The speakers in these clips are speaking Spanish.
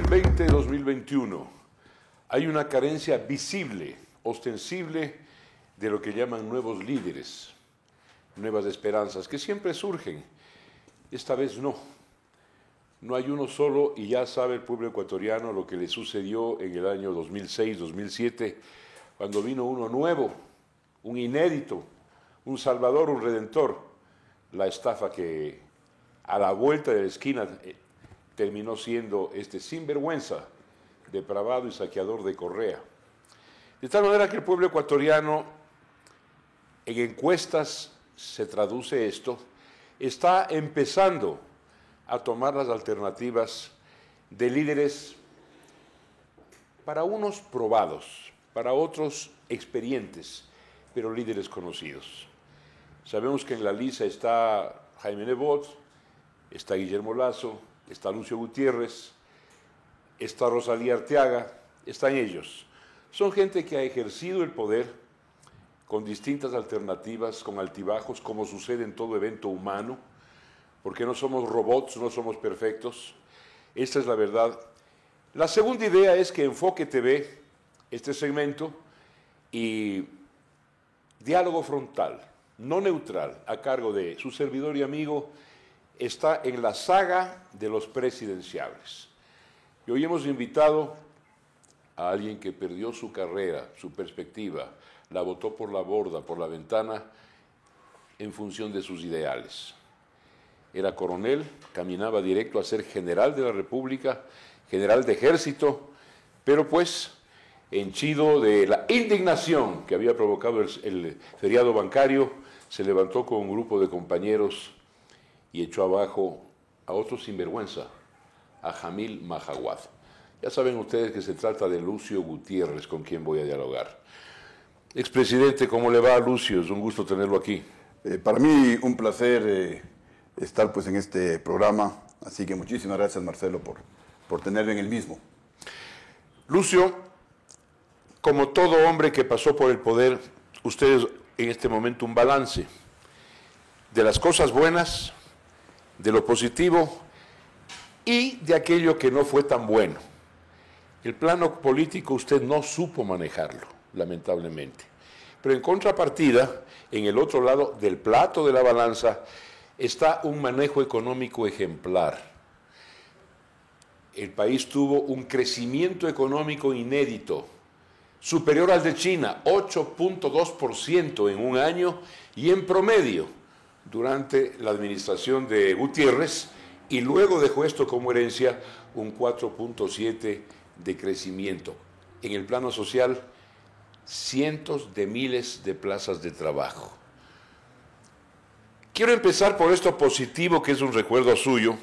2020-2021 hay una carencia visible, ostensible, de lo que llaman nuevos líderes, nuevas esperanzas, que siempre surgen. Esta vez no. No hay uno solo y ya sabe el pueblo ecuatoriano lo que le sucedió en el año 2006-2007, cuando vino uno nuevo, un inédito, un salvador, un redentor. La estafa que a la vuelta de la esquina terminó siendo este sinvergüenza, depravado y saqueador de Correa. De tal manera que el pueblo ecuatoriano, en encuestas se traduce esto, está empezando a tomar las alternativas de líderes para unos probados, para otros experientes, pero líderes conocidos. Sabemos que en la lista está Jaime Nebot, está Guillermo Lasso, está Lucio Gutiérrez, está Rosalía Arteaga, están ellos. Son gente que ha ejercido el poder con distintas alternativas, con altibajos, como sucede en todo evento humano, porque no somos robots, no somos perfectos. Esta es la verdad. La segunda idea es que Enfoque TV, este segmento, y diálogo frontal, no neutral, a cargo de su servidor y amigo, está en la saga de los presidenciables. Y hoy hemos invitado a alguien que perdió su carrera, su perspectiva, la botó por la borda, por la ventana, en función de sus ideales. Era coronel, caminaba directo a ser general de la República, general de ejército, pero pues, henchido de la indignación que había provocado el feriado bancario, se levantó con un grupo de compañeros y echó abajo a otro sinvergüenza, a Jamil Mahaguad. Ya saben ustedes que se trata de Lucio Gutiérrez, con quien voy a dialogar. Expresidente, ¿cómo le va a Lucio? Es un gusto tenerlo aquí. Para mí un placer estar pues en este programa, así que muchísimas gracias, Marcelo, por tenerme en el mismo. Lucio, como todo hombre que pasó por el poder, usted es en este momento un balance de las cosas buenas, de lo positivo y de aquello que no fue tan bueno. El plano político usted no supo manejarlo, lamentablemente. Pero en contrapartida, en el otro lado del plato de la balanza, está un manejo económico ejemplar. El país tuvo un crecimiento económico inédito, superior al de China, 8.2% en un año y en promedio durante la administración de Gutiérrez, y luego dejó esto como herencia un 4.7% de crecimiento. En el plano social, cientos de miles de plazas de trabajo. Quiero empezar por esto positivo, que es un recuerdo suyo,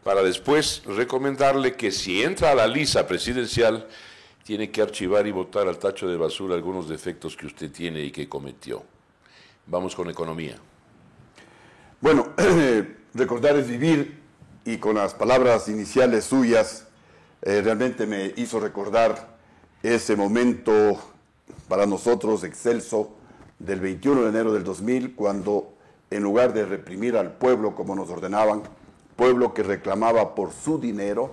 para después recomendarle que si entra a la lista presidencial, tiene que archivar y botar al tacho de basura algunos defectos que usted tiene y que cometió. Vamos con economía. Bueno, recordar es vivir, y con las palabras iniciales suyas, realmente me hizo recordar ese momento para nosotros excelso del 21 de enero del 2000, cuando en lugar de reprimir al pueblo como nos ordenaban, pueblo que reclamaba por su dinero,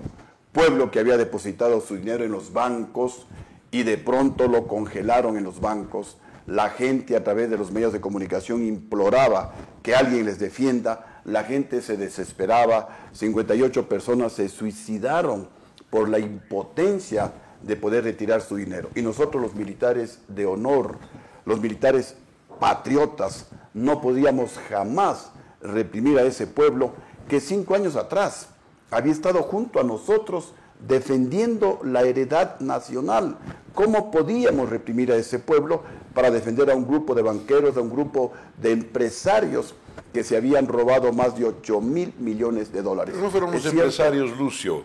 pueblo que había depositado su dinero en los bancos y de pronto lo congelaron en los bancos, la gente a través de los medios de comunicación imploraba que alguien les defienda, la gente se desesperaba, 58 personas se suicidaron por la impotencia de poder retirar su dinero. Y nosotros, los militares de honor, los militares patriotas, no podíamos jamás reprimir a ese pueblo que 5 años atrás había estado junto a nosotros defendiendo la heredad nacional. ¿Cómo podíamos reprimir a ese pueblo para defender a un grupo de banqueros, a un grupo de empresarios que se habían robado más de 8.000 millones de dólares? No fueron los empresarios, Lucio.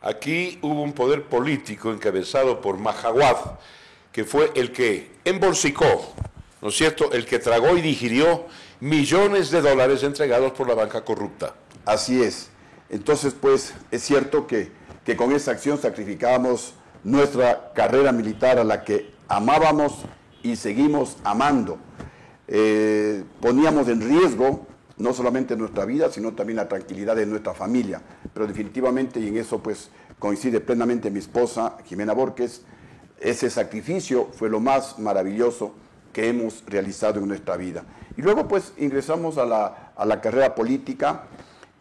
Aquí hubo un poder político encabezado por Mahaguad, que fue el que embolsicó, ¿no es cierto?, el que tragó y digirió millones de dólares entregados por la banca corrupta. Así es. Entonces, pues, es cierto que con esa acción sacrificábamos nuestra carrera militar, a la que amábamos y seguimos amando. Poníamos en riesgo no solamente nuestra vida, sino también la tranquilidad de nuestra familia. Pero definitivamente, y en eso pues coincide plenamente mi esposa, Jimena Borges, ese sacrificio fue lo más maravilloso que hemos realizado en nuestra vida. Y luego pues ingresamos a la carrera política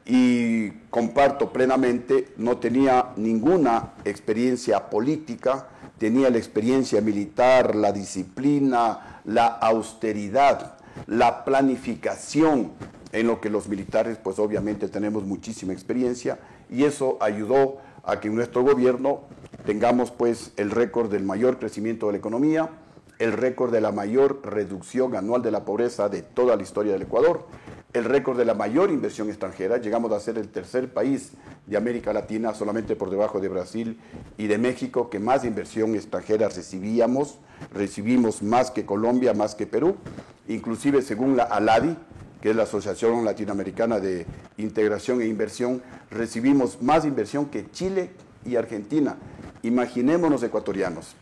y comparto plenamente, no tenía ninguna experiencia política, tenía la experiencia militar, la disciplina, la austeridad, la planificación, en lo que los militares pues obviamente tenemos muchísima experiencia, y eso ayudó a que en nuestro gobierno tengamos pues el récord del mayor crecimiento de la economía, el récord de la mayor reducción anual de la pobreza de toda la historia del Ecuador, el récord de la mayor inversión extranjera. Llegamos a ser el tercer país de América Latina, solamente por debajo de Brasil y de México, que más inversión extranjera recibimos más que Colombia, más que Perú, inclusive según la ALADI, que es la Asociación Latinoamericana de Integración e Inversión, recibimos más inversión que Chile y Argentina. Imaginémonos, ecuatorianos,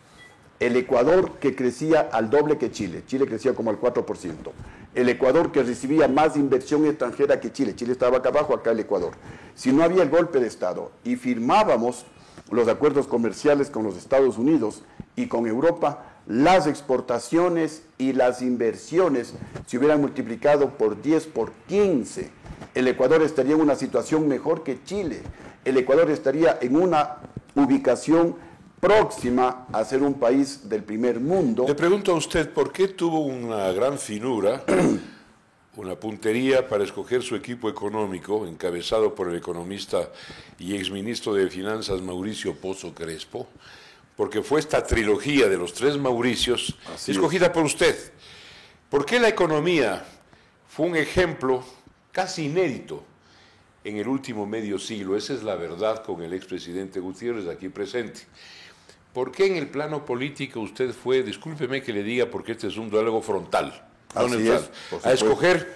el Ecuador que crecía al doble que Chile, Chile crecía como al 4%, el Ecuador que recibía más inversión extranjera que Chile, Chile estaba acá abajo, acá el Ecuador. Si no había el golpe de Estado y firmábamos los acuerdos comerciales con los Estados Unidos y con Europa, las exportaciones y las inversiones se hubieran multiplicado por 10, por 15. El Ecuador estaría en una situación mejor que Chile. El Ecuador estaría en una ubicación próxima a ser un país del primer mundo. Le pregunto a usted, ¿por qué tuvo una gran finura, una puntería para escoger su equipo económico, encabezado por el economista y exministro de Finanzas Mauricio Pozo Crespo? Porque fue esta trilogía de los tres Mauricios escogida por usted. ¿Por qué la economía fue un ejemplo casi inédito en el último medio siglo? Esa es la verdad con el expresidente Gutiérrez aquí presente. ¿Por qué en el plano político usted fue, discúlpeme que le diga porque este es un diálogo frontal, no neutral, a escoger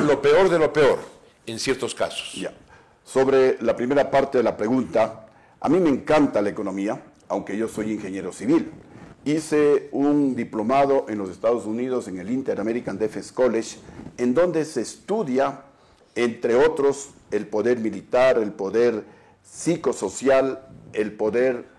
lo peor de lo peor en ciertos casos? Ya. Sobre la primera parte de la pregunta, a mí me encanta la economía, aunque yo soy ingeniero civil. Hice un diplomado en los Estados Unidos en el Inter-American Defense College, en donde se estudia, entre otros, el poder militar, el poder psicosocial, el poder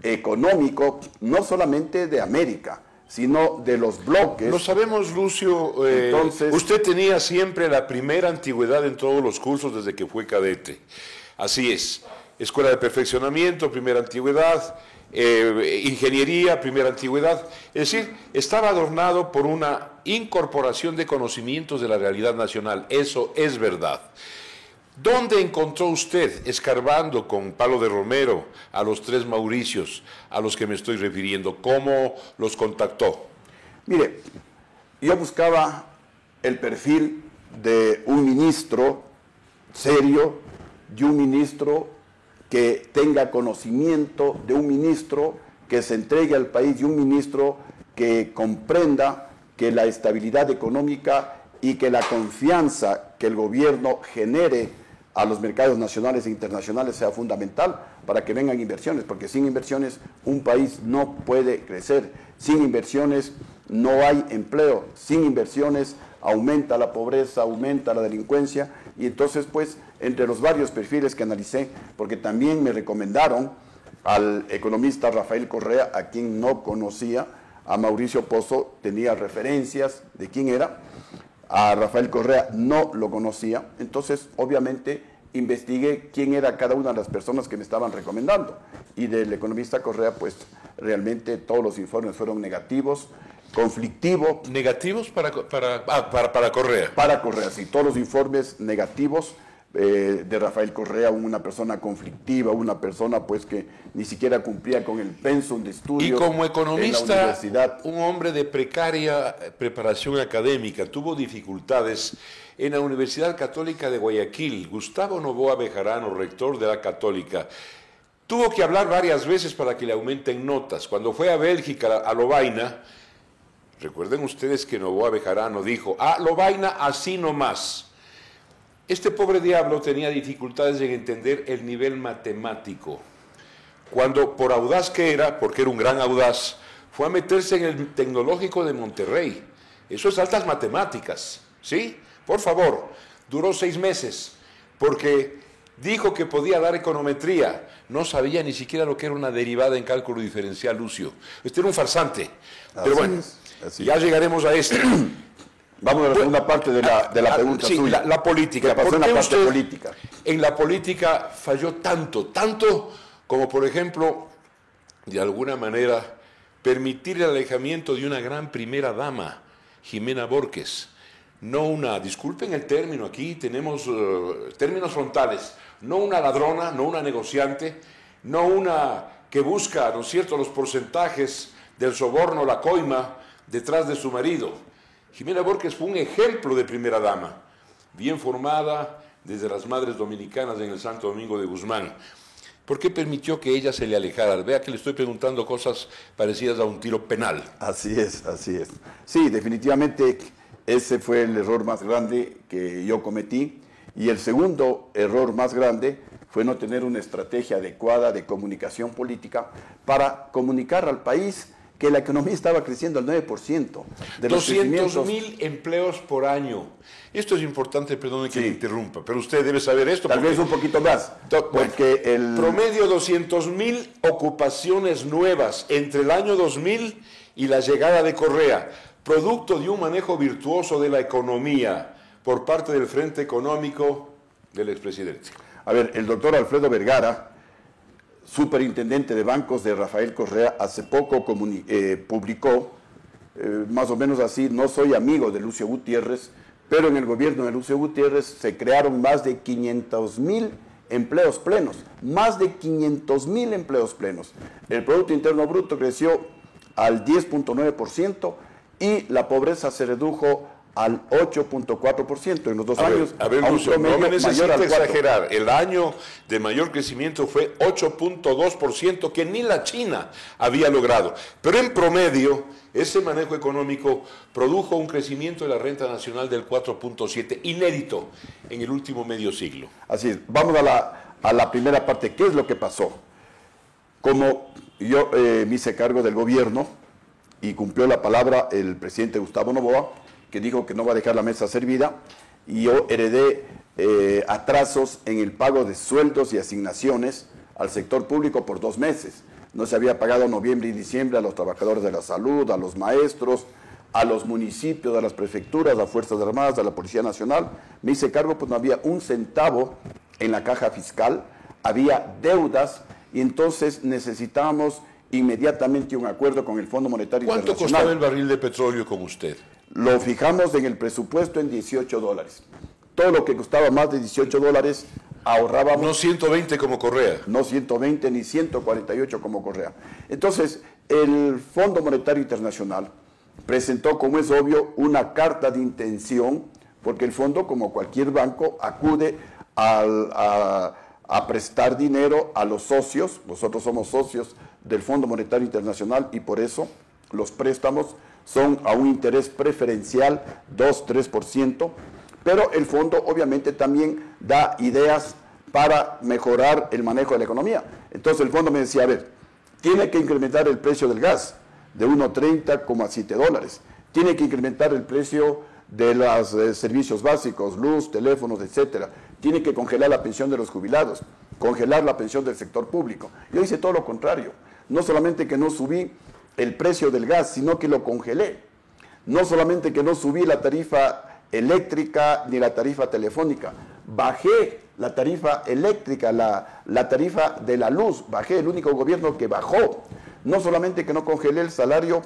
económico, no solamente de América, sino de los bloques. Lo sabemos, Lucio. Entonces, usted tenía siempre la primera antigüedad en todos los cursos desde que fue cadete. Así es. Escuela de perfeccionamiento, primera antigüedad, ingeniería, primera antigüedad. Es decir, estaba adornado por una incorporación de conocimientos de la realidad nacional. Eso es verdad. ¿Dónde encontró usted, escarbando con palo de romero, a los tres Mauricios a los que me estoy refiriendo? ¿Cómo los contactó? Mire, yo buscaba el perfil de un ministro serio, de un ministro que tenga conocimiento, de un ministro que se entregue al país, de un ministro que comprenda que la estabilidad económica y que la confianza que el gobierno genere a los mercados nacionales e internacionales sea fundamental para que vengan inversiones, porque sin inversiones un país no puede crecer, sin inversiones no hay empleo, sin inversiones aumenta la pobreza, aumenta la delincuencia, y entonces pues entre los varios perfiles que analicé, porque también me recomendaron al economista Rafael Correa, a quien no conocía, a Mauricio Pozo tenía referencias de quién era, a Rafael Correa no lo conocía, entonces obviamente investigué quién era cada una de las personas que me estaban recomendando, y del economista Correa pues realmente todos los informes fueron negativos, conflictivo. ¿Negativos para Correa? Para Correa, sí, todos los informes negativos. De Rafael Correa, una persona conflictiva, una persona pues que ni siquiera cumplía con el pensum de estudios. Y como economista, en la universidad. Un hombre de precaria preparación académica, tuvo dificultades en la Universidad Católica de Guayaquil. Gustavo Noboa Bejarano, rector de la Católica, tuvo que hablar varias veces para que le aumenten notas. Cuando fue a Bélgica, a Lovaina, recuerden ustedes que Noboa Bejarano dijo, Lovaina así nomás. Este pobre diablo tenía dificultades en entender el nivel matemático. Cuando, por audaz que era, porque era un gran audaz, fue a meterse en el Tecnológico de Monterrey. Eso es altas matemáticas, ¿sí? Por favor, duró 6 meses, porque dijo que podía dar econometría. No sabía ni siquiera lo que era una derivada en cálculo diferencial, Lucio. Este era un farsante. Pero bueno, ya llegaremos a esto. Vamos a la segunda parte de la pregunta sí, suya. La política. ¿Qué pasó en la parte política? En la política falló tanto como, por ejemplo, de alguna manera, permitir el alejamiento de una gran primera dama, Jimena Borges. No una, disculpen el término, aquí tenemos términos frontales, no una ladrona, no una negociante, no una que busca, ¿no es cierto?, los porcentajes del soborno, la coima, detrás de su marido. Jimena Borges fue un ejemplo de primera dama, bien formada desde las madres dominicanas en el Santo Domingo de Guzmán. ¿Por qué permitió que ella se le alejara? Vea que le estoy preguntando cosas parecidas a un tiro penal. Así es, así es. Sí, definitivamente ese fue el error más grande que yo cometí. Y el segundo error más grande fue no tener una estrategia adecuada de comunicación política para comunicar al país que la economía estaba creciendo al 9%. De 200.000 empleos por año. Esto es importante, perdone que me interrumpa, pero usted debe saber esto. Tal vez un poquito más. Porque el promedio 200.000 ocupaciones nuevas entre el año 2000 y la llegada de Correa, producto de un manejo virtuoso de la economía por parte del Frente Económico del expresidente. A ver, el doctor Alfredo Vergara, superintendente de bancos de Rafael Correa, hace poco publicó, más o menos así: no soy amigo de Lucio Gutiérrez, pero en el gobierno de Lucio Gutiérrez se crearon más de 500.000 empleos plenos, más de 500.000 empleos plenos. El Producto Interno Bruto creció al 10.9% y la pobreza se redujo al 8.4% en los 2 años. A ver, Lucio, no me necesita exagerar. El año de mayor crecimiento fue 8.2%, que ni la China había logrado. Pero en promedio, ese manejo económico produjo un crecimiento de la renta nacional del 4.7%, inédito en el último medio siglo. Así es. Vamos a la primera parte. ¿Qué es lo que pasó? Como yo me hice cargo del gobierno y cumplió la palabra el presidente Gustavo Noboa, que dijo que no va a dejar la mesa servida, y yo heredé atrasos en el pago de sueldos y asignaciones al sector público por 2 meses. No se había pagado noviembre y diciembre a los trabajadores de la salud, a los maestros, a los municipios, a las prefecturas, a las Fuerzas Armadas, a la Policía Nacional. Me hice cargo, pues no había un centavo en la caja fiscal, había deudas, y entonces necesitábamos inmediatamente un acuerdo con el Fondo Monetario Internacional. ¿Cuánto costaba el barril de petróleo con usted? Lo fijamos en el presupuesto en $18. Todo lo que costaba más de $18 ahorrábamos. No 120 como Correa. No 120 ni 148 como Correa. Entonces, el Fondo Monetario Internacional presentó, como es obvio, una carta de intención, porque el fondo, como cualquier banco, acude a prestar dinero a los socios. Nosotros somos socios del Fondo Monetario Internacional y por eso los préstamos son a un interés preferencial, 2-3%, pero el fondo obviamente también da ideas para mejorar el manejo de la economía. Entonces el fondo me decía, a ver, tiene que incrementar el precio del gas de $1.30,7, tiene que incrementar el precio de los servicios básicos, luz, teléfonos, etcétera, tiene que congelar la pensión de los jubilados, congelar la pensión del sector público. Yo hice todo lo contrario, no solamente que no subí el precio del gas, sino que lo congelé. No solamente que no subí la tarifa eléctrica ni la tarifa telefónica, bajé la tarifa eléctrica, la tarifa de la luz, bajé, el único gobierno que bajó. No solamente que no congelé el salario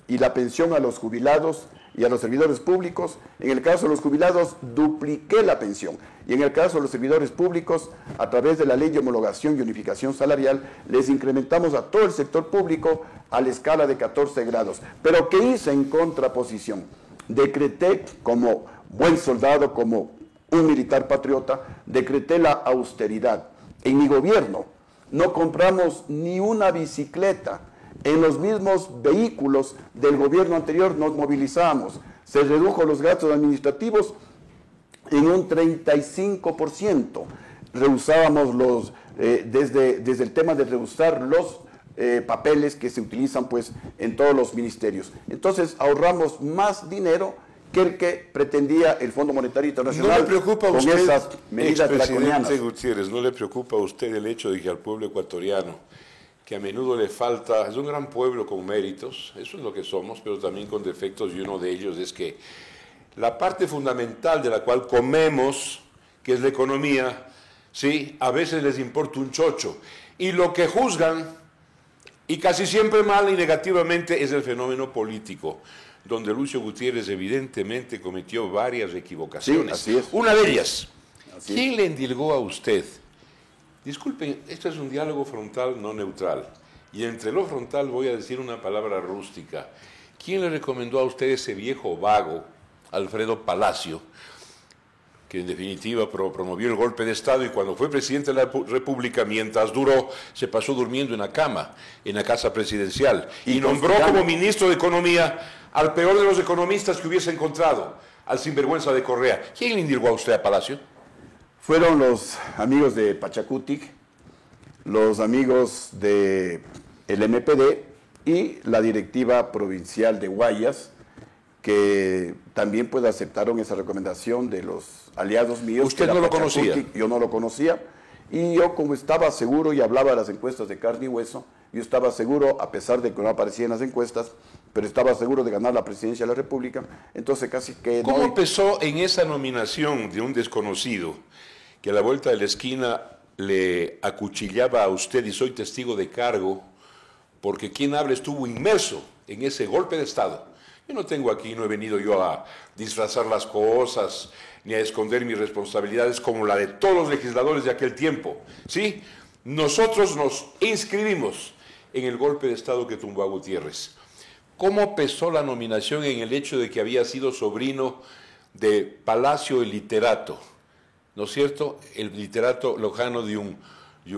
y la pensión a los jubilados y a los servidores públicos, en el caso de los jubilados dupliqué la pensión, y en el caso de los servidores públicos, a través de la ley de homologación y unificación salarial, les incrementamos a todo el sector público a la escala de 14 grados. Pero ¿qué hice en contraposición? Decreté, como buen soldado, como un militar patriota, decreté la austeridad. En mi gobierno no compramos ni una bicicleta. En los mismos vehículos del gobierno anterior nos movilizamos. Se redujo los gastos administrativos en un 35%. Rehusábamos desde el tema de rehusar los papeles que se utilizan pues en todos los ministerios. Entonces ahorramos más dinero que el que pretendía el Fondo Monetario Internacional. ¿No le preocupa a con usted, esas medidas draconianas? expresidente Gutiérrez, no le preocupa a usted el hecho de que al pueblo ecuatoriano, que a menudo le falta, es un gran pueblo con méritos, eso es lo que somos, pero también con defectos, y uno de ellos es que la parte fundamental de la cual comemos, que es la economía, ¿sí? A veces les importa un chocho, y lo que juzgan, y casi siempre mal y negativamente, es el fenómeno político, donde Lucio Gutiérrez evidentemente cometió varias equivocaciones. Sí, así es. Una de ellas, Así ¿quién le endilgó a usted? Disculpen, esto es un diálogo frontal, no neutral. Y entre lo frontal voy a decir una palabra rústica. ¿Quién le recomendó a usted ese viejo vago, Alfredo Palacio, que en definitiva promovió el golpe de Estado y cuando fue presidente de la República, mientras duró, se pasó durmiendo en la cama, en la casa presidencial, y nombró como ministro de Economía al peor de los economistas que hubiese encontrado, al sinvergüenza de Correa? ¿Quién le indilgó a usted a Palacio? Fueron los amigos de Pachacutic, los amigos del MPD y la directiva provincial de Guayas, que también pues aceptaron esa recomendación de los aliados míos. ¿Usted no lo conocía? Yo no lo conocía, y yo, como estaba seguro y hablaba de las encuestas de carne y hueso, yo estaba seguro, a pesar de que no aparecía en las encuestas, pero estaba seguro de ganar la presidencia de la República, entonces casi que... ¿Cómo empezó en esa nominación de un desconocido que a la vuelta de la esquina le acuchillaba a usted, y soy testigo de cargo, porque quien habla estuvo inmerso en ese golpe de Estado? Yo no tengo aquí, no he venido yo a disfrazar las cosas, ni a esconder mis responsabilidades como la de todos los legisladores de aquel tiempo, ¿sí? Nosotros nos inscribimos en el golpe de Estado que tumbó a Gutiérrez. ¿Cómo pesó la nominación en el hecho de que había sido sobrino de Palacio el literato? ¿No es cierto? El literato lojano de un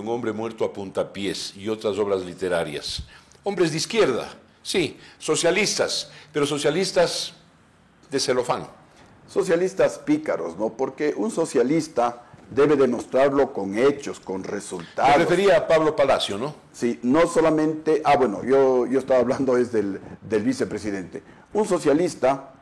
hombre muerto a puntapiés y otras obras literarias. Hombres de izquierda, sí, socialistas, pero socialistas de celofán. Socialistas pícaros, ¿no? Porque un socialista debe demostrarlo con hechos, con resultados. Me refería a Pablo Palacio, ¿no? Sí, no solamente... bueno, yo estaba hablando es del vicepresidente. Un socialista,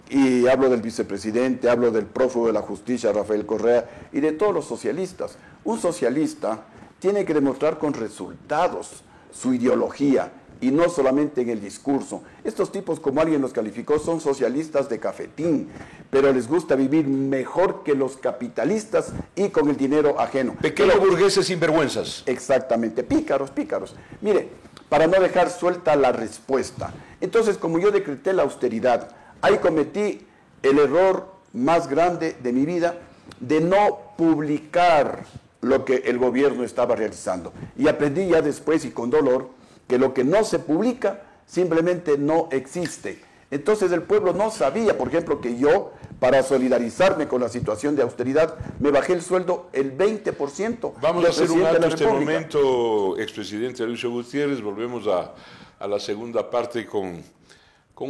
y hablo del vicepresidente, hablo del prófugo de la justicia, Rafael Correa, y de todos los socialistas. Un socialista tiene que demostrar con resultados su ideología, y no solamente en el discurso. Estos tipos, como alguien los calificó, son socialistas de cafetín, pero les gusta vivir mejor que los capitalistas y con el dinero ajeno. Pequeños burgueses sinvergüenzas. Exactamente, pícaros, pícaros. Mire, para no dejar suelta la respuesta. Entonces, como yo decreté la austeridad, ahí cometí el error más grande de mi vida de no publicar lo que el gobierno estaba realizando. Y aprendí ya después y con dolor que lo que no se publica simplemente no existe. Entonces el pueblo no sabía, por ejemplo, que yo, para solidarizarme con la situación de austeridad, me bajé el sueldo el 20%. Vamos a hacer un alto en este momento, expresidente Lucio Gutiérrez. Volvemos a la segunda parte con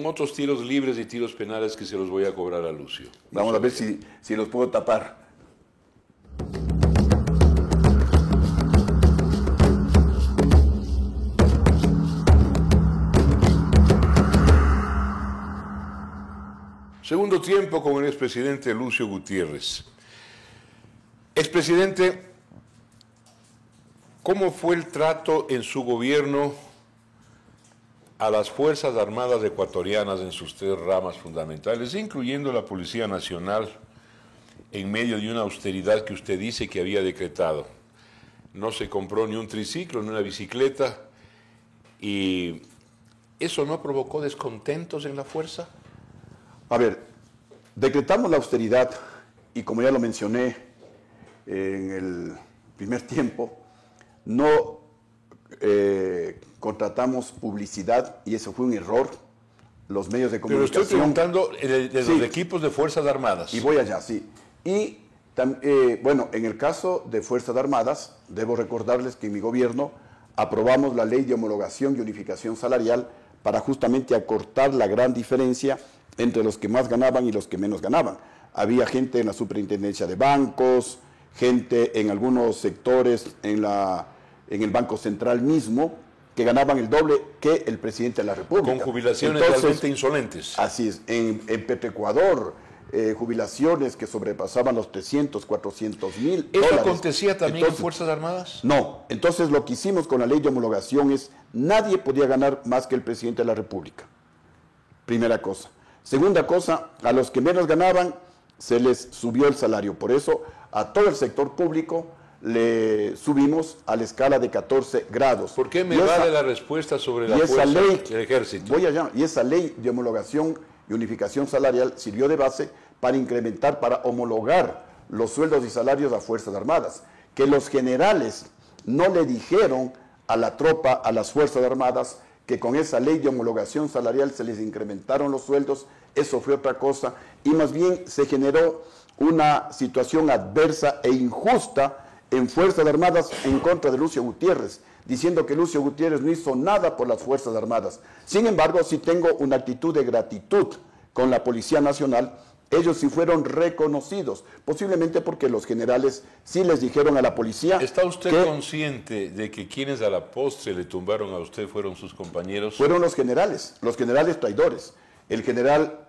otros tiros libres y tiros penales que se los voy a cobrar a Lucio. Vamos a ver si los puedo tapar. Segundo tiempo con el expresidente Lucio Gutiérrez. Expresidente, ¿cómo fue el trato en su gobierno a las Fuerzas Armadas ecuatorianas en sus tres ramas fundamentales, incluyendo la Policía Nacional, en medio de una austeridad que usted dice que había decretado? No se compró ni un triciclo, ni una bicicleta, y ¿eso no provocó descontentos en la fuerza? A ver, decretamos la austeridad y, como ya lo mencioné en el primer tiempo, no contratamos publicidad, y eso fue un error. Los medios de comunicación... Pero estoy preguntando de los equipos de Fuerzas Armadas. Y voy allá, sí. Y, bueno, en el caso de Fuerzas Armadas, debo recordarles que en mi gobierno aprobamos la ley de homologación y unificación salarial para justamente acortar la gran diferencia entre los que más ganaban y los que menos ganaban. Había gente en la superintendencia de bancos, gente en algunos sectores en el Banco Central mismo, que ganaban el doble que el presidente de la República. Con jubilaciones realmente insolentes. Así es. En Petroecuador, jubilaciones que sobrepasaban los 300, 400 mil dólares. ¿Eso acontecía también en Fuerzas Armadas? No. Entonces lo que hicimos con la ley de homologación es, nadie podía ganar más que el presidente de la República. Primera cosa. Segunda cosa, a los que menos ganaban se les subió el salario. Por eso a todo el sector público le subimos a la escala de 14 grados. ¿Por qué me vale la respuesta sobre la fuerza del ejército? Y esa ley de homologación y unificación salarial sirvió de base para incrementar, para homologar los sueldos y salarios a Fuerzas Armadas. Que los generales no le dijeron a la tropa, a las Fuerzas Armadas, que con esa ley de homologación salarial se les incrementaron los sueldos, eso fue otra cosa, y más bien se generó una situación adversa e injusta en Fuerzas Armadas en contra de Lucio Gutiérrez, diciendo que Lucio Gutiérrez no hizo nada por las Fuerzas Armadas. Sin embargo, sí tengo una actitud de gratitud con la Policía Nacional. Ellos sí fueron reconocidos, posiblemente porque los generales sí les dijeron a la policía... ¿Está usted consciente de que quienes a la postre le tumbaron a usted fueron sus compañeros? Fueron los generales traidores. El general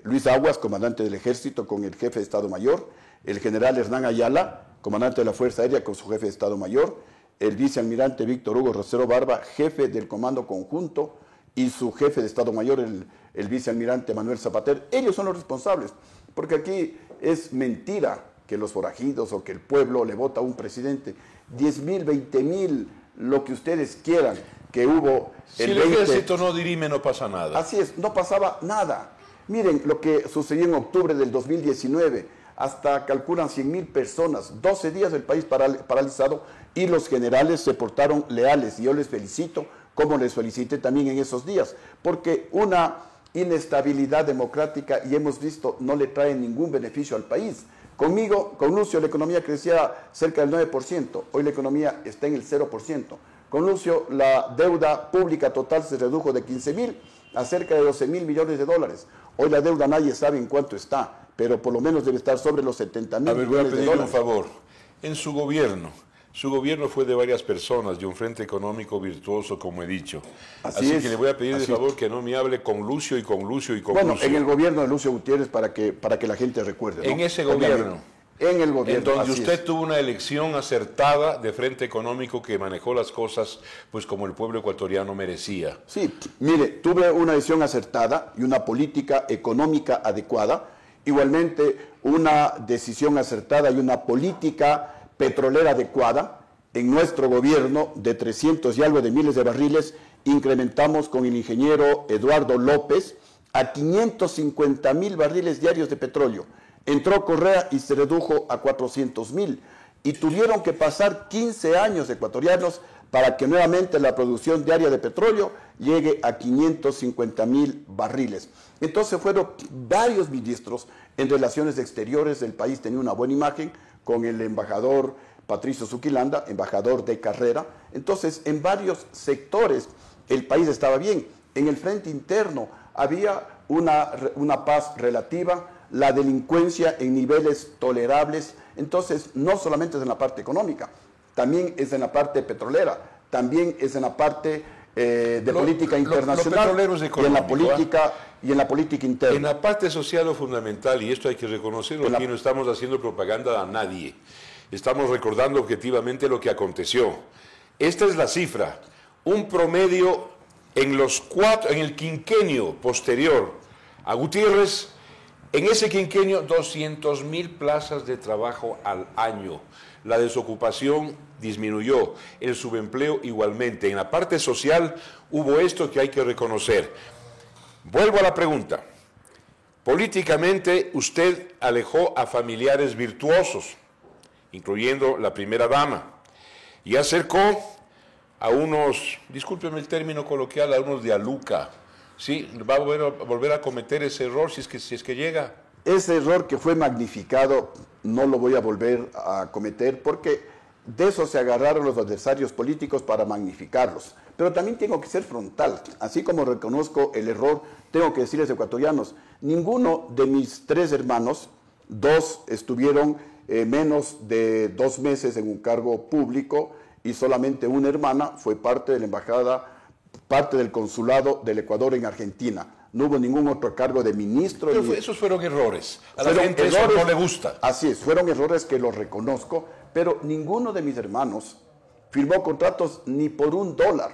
Luis Aguas, comandante del Ejército, con el jefe de Estado Mayor, el general Hernán Ayala, comandante de la Fuerza Aérea, con su jefe de Estado Mayor, el vicealmirante Víctor Hugo Rosero Barba, jefe del Comando Conjunto, y su jefe de Estado Mayor, el vicealmirante Manuel Zapater. Ellos son los responsables, porque aquí es mentira que los forajidos o que el pueblo le vota a un presidente. 10,000, 20,000, lo que ustedes quieran, que hubo... Si el ejército no dirime, no pasa nada. Así es, no pasaba nada. Miren lo que sucedió en octubre del 2019, hasta calculan 100,000 personas, 12 días el país paralizado, y los generales se portaron leales, y yo les felicito, como les felicité también en esos días, porque una inestabilidad democrática, y hemos visto, no le trae ningún beneficio al país. Conmigo, con Lucio, la economía crecía cerca del 9%, hoy la economía está en el 0%. Con Lucio, la deuda pública total se redujo de 15,000 a cerca de 12,000 millones de dólares. Hoy la deuda nadie sabe en cuánto está, pero por lo menos debe estar sobre los 70,000 millones de dólares. Voy a pedirle un favor. En su gobierno fue de varias personas, de un frente económico virtuoso, como he dicho. Así que le voy a pedir de favor que no me hable con Lucio y con Lucio y con Lucio. Bueno, en el gobierno de Lucio Gutiérrez, para que la gente recuerde, ¿no? En ese gobierno. En el gobierno. En donde usted tuvo una elección acertada de frente económico que manejó las cosas pues como el pueblo ecuatoriano merecía. Sí, mire, tuve una elección acertada y una política económica adecuada, igualmente una decisión acertada y una política petrolera adecuada. En nuestro gobierno, de 300 y algo de miles de barriles, incrementamos con el ingeniero Eduardo López a 550,000 barriles diarios de petróleo. Entró Correa y se redujo a 400,000. Y tuvieron que pasar 15 años ecuatorianos para que nuevamente la producción diaria de petróleo llegue a 550,000 barriles. Entonces fueron varios ministros en relaciones exteriores del país, tenía una buena imagen con el embajador Patricio Zuquilanda, embajador de carrera. Entonces, en varios sectores el país estaba bien. En el frente interno había una paz relativa, la delincuencia en niveles tolerables. Entonces, no solamente es en la parte económica, también es en la parte petrolera, también es en la parte de política internacional y en la política interna. En la parte social lo fundamental, y esto hay que reconocerlo, aquí no estamos haciendo propaganda a nadie, estamos recordando objetivamente lo que aconteció. Esta es la cifra, un promedio en el quinquenio posterior a Gutiérrez. En ese quinquenio, 200,000 plazas de trabajo al año. La desocupación disminuyó, el subempleo igualmente. En la parte social hubo esto que hay que reconocer. Vuelvo a la pregunta. Políticamente usted alejó a familiares virtuosos, incluyendo la primera dama, y acercó a unos, discúlpeme el término coloquial, a unos de Aluca. Sí, va a volver a cometer ese error si es que llega. Ese error que fue magnificado no lo voy a volver a cometer, porque de eso se agarraron los adversarios políticos para magnificarlos. Pero también tengo que ser frontal. Así como reconozco el error, tengo que decirles, ecuatorianos, ninguno de mis 3 hermanos, 2 estuvieron menos de 2 meses en un cargo público y solamente una hermana fue parte de la embajada, parte del consulado del Ecuador en Argentina. No hubo ningún otro cargo de ministro. Pero esos fueron errores. A la gente eso no le gusta. Así es, fueron errores que los reconozco, pero ninguno de mis hermanos firmó contratos ni por $1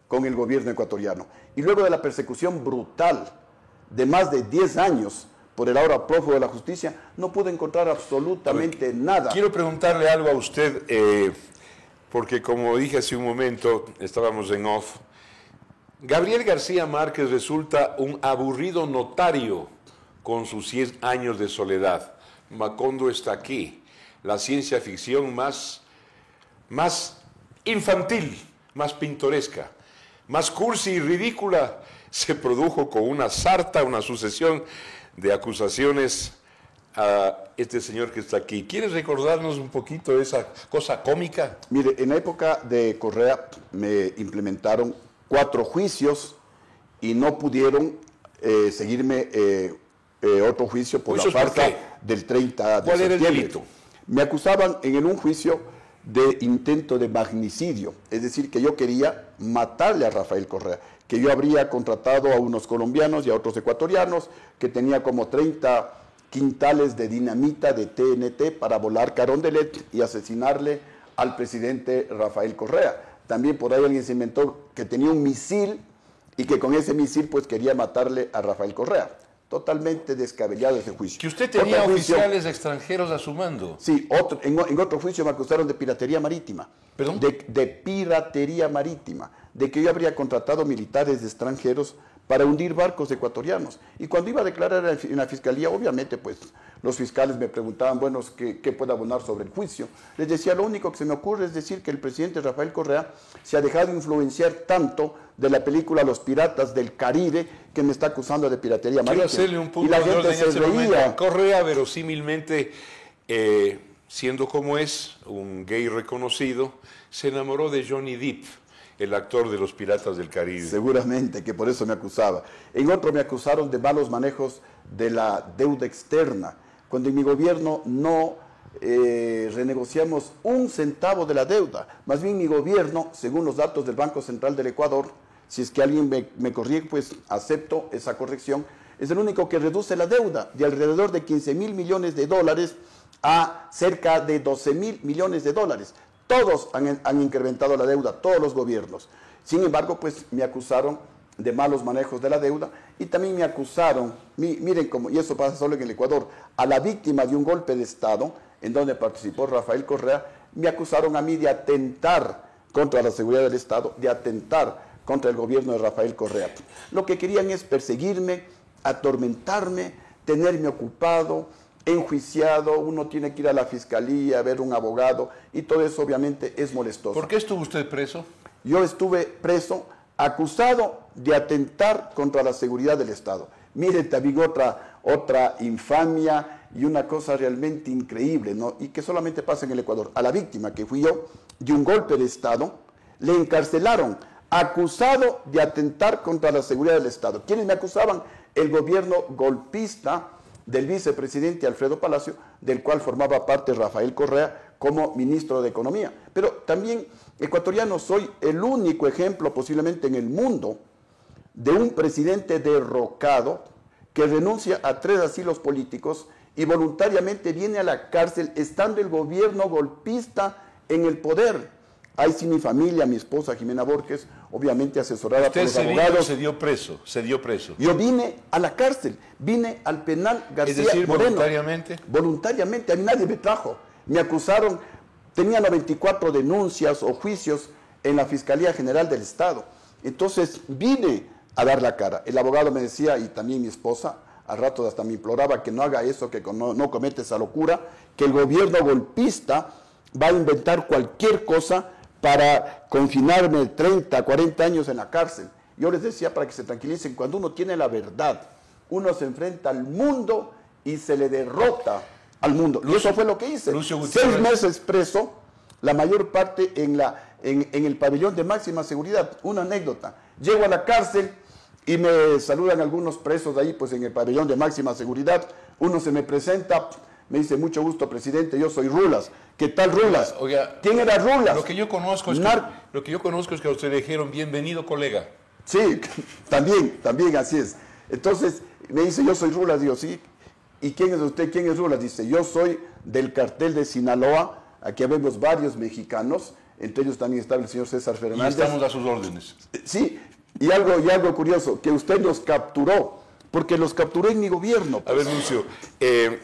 con el gobierno ecuatoriano. Y luego de la persecución brutal de más de 10 años por el ahora prófugo de la justicia, no pude encontrar absolutamente nada. Quiero preguntarle algo a usted, porque como dije hace un momento, estábamos en off, Gabriel García Márquez resulta un aburrido notario con sus 100 años de soledad. Macondo está aquí. La ciencia ficción más infantil, más pintoresca, más cursi y ridícula se produjo con una sarta, una sucesión de acusaciones a este señor que está aquí. ¿Quieres recordarnos un poquito esa cosa cómica? Mire, en la época de Correa me implementaron 4 juicios y no pudieron seguirme otro juicio por la farsa del 30 de ¿Cuál septiembre. era el delito? Me acusaban en un juicio de intento de magnicidio, es decir, que yo quería matarle a Rafael Correa, que yo habría contratado a unos colombianos y a otros ecuatorianos, que tenía como 30 quintales de dinamita de TNT para volar Carondelet y asesinarle al presidente Rafael Correa. También por ahí alguien se inventó que tenía un misil y que con ese misil pues quería matarle a Rafael Correa. Totalmente descabellado ese juicio. Que usted tenía oficiales extranjeros a su mando. Sí, en otro juicio me acusaron de piratería marítima. ¿Perdón? De piratería marítima, de que yo habría contratado militares extranjeros para hundir barcos ecuatorianos. Y cuando iba a declarar en la fiscalía, obviamente, pues los fiscales me preguntaban, bueno, ¿qué puedo abonar sobre el juicio? Les decía, lo único que se me ocurre es decir que el presidente Rafael Correa se ha dejado influenciar tanto de la película Los Piratas del Caribe, que me está acusando de piratería marítima. Quiero hacerle un punto y la de gente orden en se ese momento. reía. Correa, verosímilmente, siendo como es, un gay reconocido, se enamoró de Johnny Depp, el actor de Los Piratas del Caribe. Seguramente, que por eso me acusaba. En otro me acusaron de malos manejos de la deuda externa, cuando en mi gobierno no renegociamos un centavo de la deuda. Más bien mi gobierno, según los datos del Banco Central del Ecuador, si es que alguien me corrige, pues acepto esa corrección, es el único que reduce la deuda de alrededor de 15.000 millones de dólares a cerca de 12.000 millones de dólares. Todos han incrementado la deuda, todos los gobiernos. Sin embargo, pues me acusaron de malos manejos de la deuda y también me acusaron, miren cómo, y eso pasa solo en el Ecuador, a la víctima de un golpe de Estado, en donde participó Rafael Correa, me acusaron a mí de atentar contra la seguridad del Estado, de atentar contra el gobierno de Rafael Correa. Lo que querían es perseguirme, atormentarme, tenerme ocupado, enjuiciado, uno tiene que ir a la fiscalía, a ver un abogado, y todo eso obviamente es molestoso. ¿Por qué estuvo usted preso? Yo estuve preso, acusado de atentar contra la seguridad del Estado. Mire, también otra infamia y una cosa realmente increíble, ¿no? Y que solamente pasa en el Ecuador. A la víctima, que fui yo, de un golpe de Estado, le encarcelaron, acusado de atentar contra la seguridad del Estado. ¿Quiénes me acusaban? El gobierno golpista del vicepresidente Alfredo Palacio, del cual formaba parte Rafael Correa como ministro de Economía. Pero también, ecuatoriano, soy el único ejemplo posiblemente en el mundo de un presidente derrocado que renuncia a 3 asilos políticos y voluntariamente viene a la cárcel estando el gobierno golpista en el poder. Ahí sí mi familia, mi esposa Jimena Borges, obviamente asesorada por los abogados. Se dio preso. Yo vine a la cárcel, vine al penal García es decir, Moreno. voluntariamente. Voluntariamente, a mí nadie me trajo. Me acusaron, tenía 94 denuncias o juicios en la Fiscalía General del Estado. Entonces vine a dar la cara. El abogado me decía, y también mi esposa, al rato hasta me imploraba que no haga eso, que no cometa esa locura, que el gobierno golpista va a inventar cualquier cosa para confinarme 30, 40 años en la cárcel. Yo les decía para que se tranquilicen, cuando uno tiene la verdad, uno se enfrenta al mundo y se le derrota al mundo. Y eso fue lo que hice. 6 meses preso, la mayor parte en el pabellón de máxima seguridad. Una anécdota. Llego a la cárcel y me saludan algunos presos de ahí, pues en el pabellón de máxima seguridad. Uno se me presenta, Me dice, mucho gusto, presidente, yo soy Rulas. ¿Qué tal, Rulas? Oiga, ¿Quién era Rulas? Lo que yo conozco es que a usted le dijeron, bienvenido, colega. Sí, también así es. Entonces, me dice, yo soy Rulas. Digo, sí. ¿Y quién es usted? ¿Quién es Rulas? Dice, yo soy del cartel de Sinaloa. Aquí vemos varios mexicanos. Entre ellos también estaba el señor César Fernández. Y estamos a sus órdenes. Sí, y algo curioso, que usted los capturó, porque los capturó en mi gobierno. Pues. A ver, Lucio,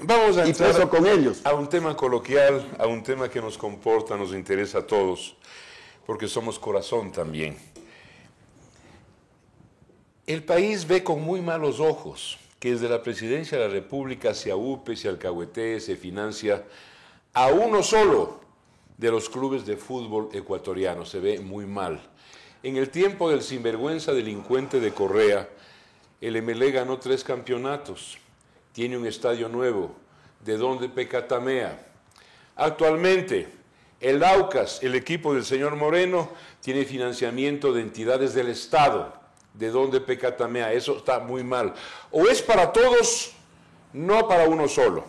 vamos a entrar con ellos. A un tema coloquial, a un tema que nos comporta, nos interesa a todos, porque somos corazón también. El país ve con muy malos ojos que desde la Presidencia de la República se aúpe, se alcahuetee, se financia a uno solo de los clubes de fútbol ecuatorianos. Se ve muy mal. En el tiempo del sinvergüenza delincuente de Correa, el MLE ganó 3 campeonatos, tiene un estadio nuevo, de donde pecatamea. Actualmente, el Aucas, el equipo del señor Moreno, tiene financiamiento de entidades del Estado, de donde pecatamea. Eso está muy mal. O es para todos, no para uno solo.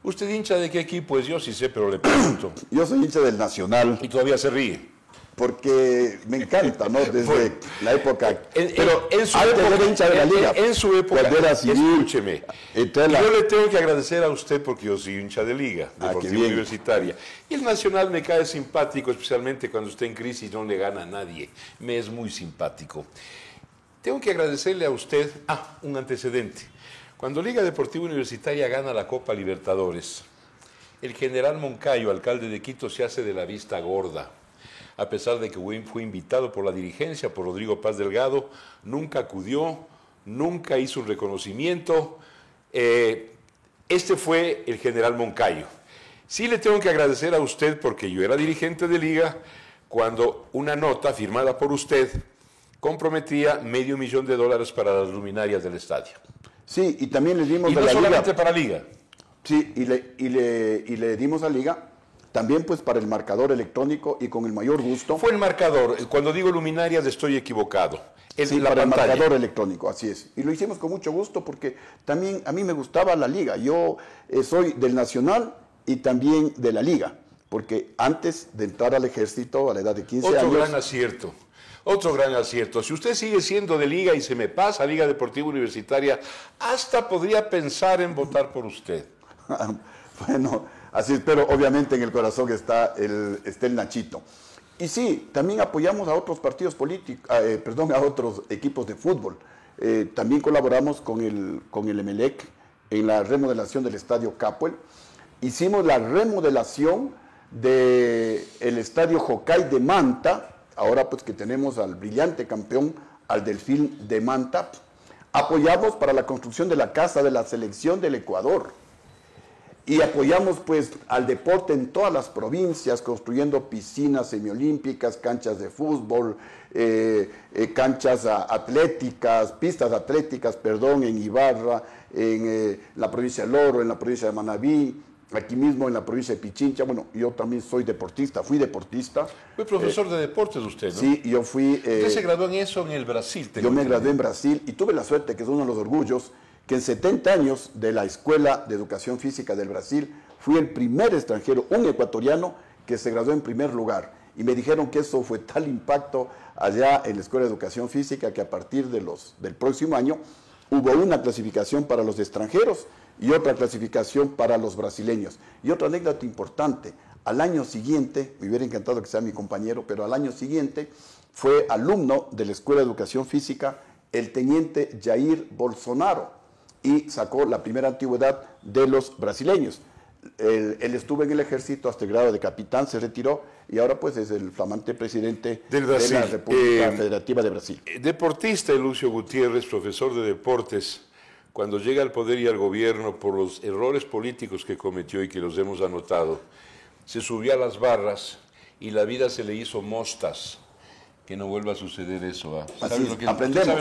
¿Usted hincha de qué equipo es? Yo sí sé, pero le pregunto. Yo soy hincha del Nacional. Y todavía se ríe. Porque me encanta, ¿no? Desde la época. Pero en su antes época, era hincha de la Liga. En su época, era civil, escúcheme, yo le tengo que agradecer a usted porque yo soy hincha de Liga, Deportiva Universitaria. Y el Nacional me cae simpático, especialmente cuando está en crisis, no le gana a nadie. Me es muy simpático. Tengo que agradecerle a usted, un antecedente. Cuando Liga Deportiva Universitaria gana la Copa Libertadores, el general Moncayo, alcalde de Quito, se hace de la vista gorda. A pesar de que fue invitado por la dirigencia, por Rodrigo Paz Delgado, nunca acudió, nunca hizo un reconocimiento. Este fue el general Moncayo. Sí le tengo que agradecer a usted porque yo era dirigente de Liga cuando una nota firmada por usted comprometía $500,000 para las luminarias del estadio. Sí, y también le dimos a la Liga. Y no solamente para Liga. Sí, y le dimos a Liga también pues para el marcador electrónico y con el mayor gusto. Fue el marcador. Cuando digo luminarias estoy equivocado. Sí, para el marcador electrónico, así es. Y lo hicimos con mucho gusto porque también a mí me gustaba la Liga. Yo soy del Nacional y también de la Liga, porque antes de entrar al ejército a la edad de 15 años... Otro gran acierto. Si usted sigue siendo de Liga y se me pasa a Liga Deportiva Universitaria, hasta podría pensar en votar por usted. Bueno, así es, pero obviamente en el corazón está el Nachito. Y sí, también apoyamos a otros partidos políticos, a otros equipos de fútbol. También colaboramos con el Emelec en la remodelación del Estadio Capuel. Hicimos la remodelación del Estadio Jocay de Manta. Ahora pues que tenemos al brillante campeón, al Delfín de Manta. Apoyamos para la construcción de la casa de la selección del Ecuador. Y apoyamos pues al deporte en todas las provincias, construyendo piscinas semiolímpicas, canchas de fútbol, canchas atléticas, pistas atléticas, en Ibarra, en la provincia de Loro, en la provincia de Manabí, aquí mismo en la provincia de Pichincha. Bueno, yo también soy deportista, fui deportista. Fue profesor de deportes usted, ¿no? Sí, yo fui... ¿Usted se graduó en eso en el Brasil? Yo me gradué en Brasil y tuve la suerte, que es uno de los orgullos, que en 70 años de la Escuela de Educación Física del Brasil, fui el primer extranjero, un ecuatoriano, que se graduó en primer lugar. Y me dijeron que eso fue tal impacto allá en la Escuela de Educación Física que a partir del próximo año hubo una clasificación para los extranjeros y otra clasificación para los brasileños. Y otra anécdota importante, al año siguiente, me hubiera encantado que sea mi compañero, pero al año siguiente fue alumno de la Escuela de Educación Física el teniente Jair Bolsonaro y sacó la primera antigüedad de los brasileños. Él estuvo en el ejército hasta el grado de capitán, se retiró y ahora pues es el flamante presidente de la República Federativa de Brasil. Deportista Lucio Gutiérrez, profesor de deportes, cuando llega al poder y al gobierno por los errores políticos que cometió y que los hemos anotado, se subió a las barras y la vida se le hizo mostas. Que no vuelva a suceder eso. ¿Sabe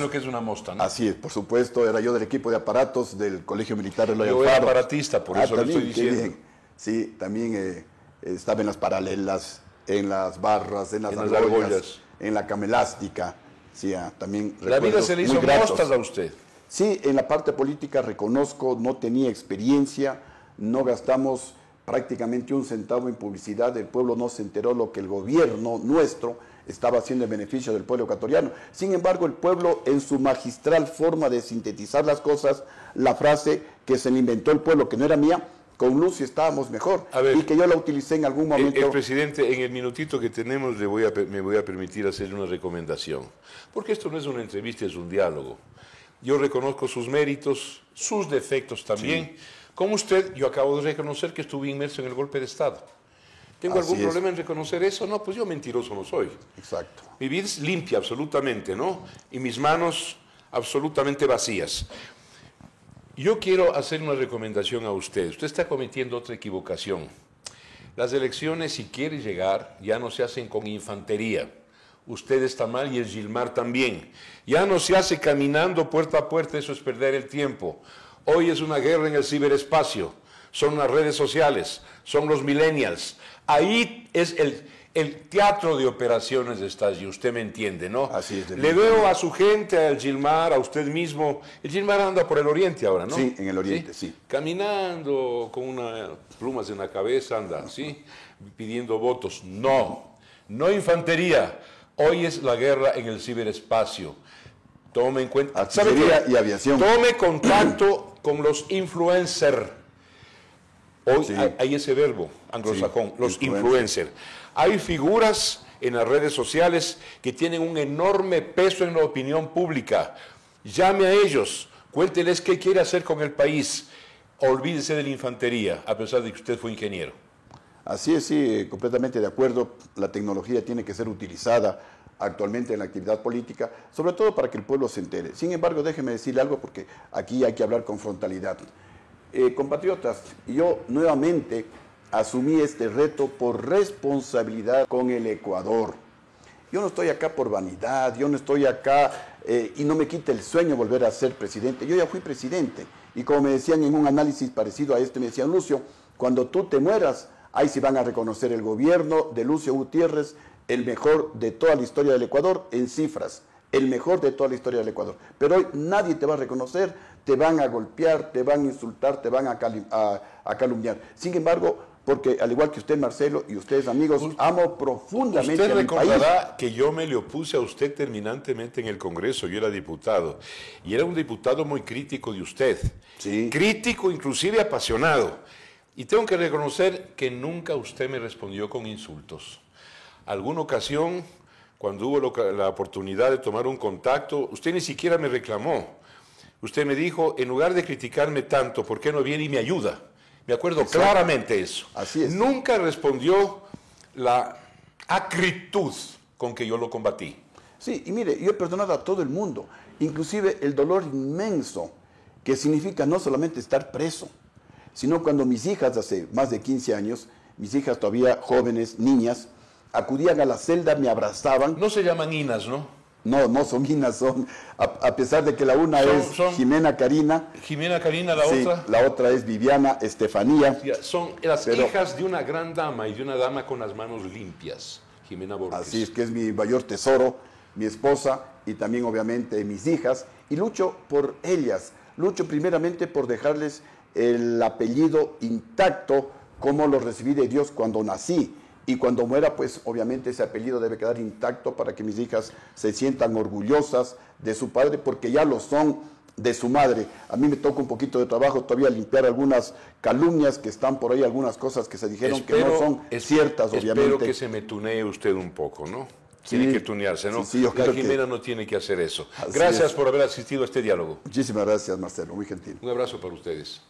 lo que es una mosta, no? Así es, por supuesto, era yo del equipo de aparatos del Colegio Militar de Loya Yo era aparatista, por eso también, le estoy diciendo. Bien. Sí, también estaba en las paralelas, en las barras, en las argollas, en la camelástica. Sí, también la vida se le hizo mostas a usted. Sí, en la parte política reconozco, no tenía experiencia, no gastamos prácticamente un centavo en publicidad, el pueblo no se enteró lo que el gobierno nuestro estaba haciendo en beneficio del pueblo ecuatoriano. Sin embargo, el pueblo, en su magistral forma de sintetizar las cosas, la frase que se le inventó el pueblo, que no era mía, con Lucio estábamos mejor, y que yo la utilicé en algún momento. El presidente, en el minutito que tenemos, me voy a permitir hacerle una recomendación, porque esto no es una entrevista, es un diálogo. Yo reconozco sus méritos, sus defectos también. Sí. Como usted, yo acabo de reconocer que estuve inmerso en el golpe de Estado. ¿Tengo algún problema en reconocer eso? No, pues yo mentiroso no soy. Exacto. Mi vida es limpia absolutamente, ¿no? Y mis manos absolutamente vacías. Yo quiero hacer una recomendación a usted. Usted está cometiendo otra equivocación. Las elecciones, si quiere llegar, ya no se hacen con infantería. Usted está mal y el Gilmar también. Ya no se hace caminando puerta a puerta, eso es perder el tiempo. Hoy es una guerra en el ciberespacio, son las redes sociales, son los millennials. Ahí es el teatro de operaciones está allí, usted me entiende, ¿no? Así es. Le veo a su gente, al Gilmar, a usted mismo. El Gilmar anda por el oriente ahora, ¿no? Sí, en el oriente, sí. Caminando con unas plumas en la cabeza, anda, ¿sí? Pidiendo votos. No, no infantería. Hoy es la guerra en el ciberespacio. Tome en cuenta. Artillería y aviación. Tome contacto con los influencers. Hoy sí. hay ese verbo anglosajón, sí, los influencers. Hay figuras en las redes sociales que tienen un enorme peso en la opinión pública. Llame a ellos, cuénteles qué quiere hacer con el país. Olvídese de la infantería, a pesar de que usted fue ingeniero. Así es, sí, completamente de acuerdo. La tecnología tiene que ser utilizada actualmente en la actividad política, sobre todo para que el pueblo se entere. Sin embargo, déjeme decirle algo porque aquí hay que hablar con frontalidad. Compatriotas, yo nuevamente asumí este reto por responsabilidad con el Ecuador. Yo no estoy acá por vanidad, yo no estoy acá y no me quita el sueño volver a ser presidente. Yo ya fui presidente y como me decían en un análisis parecido a este, me decían, Lucio, cuando tú te mueras, ahí sí van a reconocer el gobierno de Lucio Gutiérrez, el mejor de toda la historia del Ecuador en cifras, el mejor de toda la historia del Ecuador. Pero hoy nadie te va a reconocer, te van a golpear, te van a insultar, te van a calumniar. Sin embargo, porque al igual que usted, Marcelo, y ustedes, amigos, amo profundamente a mi país. Usted recordará que yo me le opuse a usted terminantemente en el Congreso, yo era diputado, y era un diputado muy crítico de usted. Sí. Crítico, inclusive apasionado. Y tengo que reconocer que nunca usted me respondió con insultos. Alguna ocasión, cuando hubo la oportunidad de tomar un contacto, usted ni siquiera me reclamó. Usted me dijo, en lugar de criticarme tanto, ¿por qué no viene y me ayuda? Me acuerdo claramente eso. Así es. Nunca respondió la acritud con que yo lo combatí. Sí, y mire, yo he perdonado a todo el mundo, inclusive el dolor inmenso que significa no solamente estar preso, sino cuando mis hijas, hace más de 15 años, mis hijas todavía jóvenes, niñas, acudían a la celda, me abrazaban. No se llaman Inas, ¿no? No, no son Inas, son, a pesar de que la una es Jimena Karina. Jimena Karina, la sí, otra. La otra es Viviana Estefanía. Son las hijas de una gran dama y de una dama con las manos limpias, Jimena Borges. Así es, que es mi mayor tesoro, mi esposa y también obviamente mis hijas. Y lucho por ellas, lucho primeramente por dejarles el apellido intacto como lo recibí de Dios cuando nací. Y cuando muera, pues obviamente ese apellido debe quedar intacto para que mis hijas se sientan orgullosas de su padre, porque ya lo son de su madre. A mí me toca un poquito de trabajo todavía limpiar algunas calumnias que están por ahí, algunas cosas que se dijeron que no son ciertas, obviamente. Espero que se me tunee usted un poco, ¿no? Tiene que tunearse, ¿no? Sí, yo creo Jimena no tiene que hacer eso. Gracias por haber asistido a este diálogo. Muchísimas gracias, Marcelo, muy gentil. Un abrazo para ustedes.